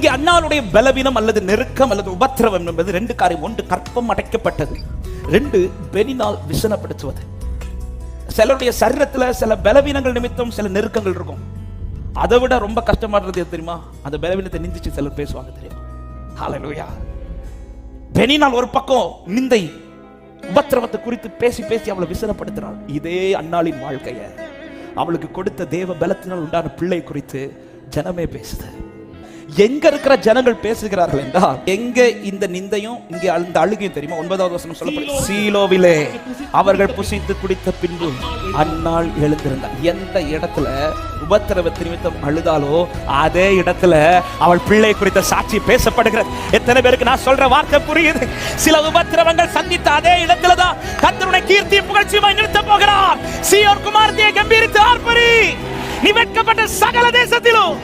இங்கே அன்னாளுடைய பலவீனம் அல்லது நெருக்கம் அல்லது உபத்திரவம் என்பது ரெண்டு காரியம். ஒன்று கற்பம் அடைக்கப்பட்டது, ரெண்டு பெனினால் விசனப்படுத்துவது. சிலருடைய சரீரத்துல சில பலவீனங்கள் நிமித்தம் சில நெருக்கங்கள் இருக்கும். அதை விட ரொம்ப கஷ்டமானது தெரியுமா? அந்த பலவீனத்தை நிந்திச்சு சிலர் பேசுவாங்க தெரியுமா? ஹல்லேலூயா. பெனினால் ஒரு பக்கம் நிந்தை உபத்திரவத்தை குறித்து பேசி பேசி அவளை விசனப்படுத்தினாள். இதே அன்னாளின் வாழ்க்கைய அவளுக்கு கொடுத்த தேவ பலத்தினால் உண்டான பிள்ளை குறித்து ஜனமே பேசுது. எங்க இருக்கிற ஜனங்கள் பேசுகிறார்கள் என்றால், எங்க இந்த நிந்தையும் இங்க அந்த அழுகையும் தெரியுமா? 9வது வசனம் சொல்லப்படுது, சீலோவிலே அவர்கள் புசித்து குடித்த பின்பு அன்னாள் எழுந்திருந்தாள். எந்த இடத்துல உபத்திரவ நிமித்தம் அழுதாலோ அதே இடத்துல அவள் பிள்ளை குறித்த சாட்சி பேசப்படுகிறது. எத்தனை பேருக்கு நான் சொல்ற வார்த்தை புரியுது? சில உபத்திரவங்கள் சந்தித்த அதே இடத்துல தான் கர்த்தருடைய கீர்த்தி புகழ்ச்சியுமாய் நிறுத்த போகிறார். சீயோன் குமாரத்தியை கம்பீரித்து ஆர்ப்பரி, நீ வெட்கப்பட்ட சகல தேசத்திலும்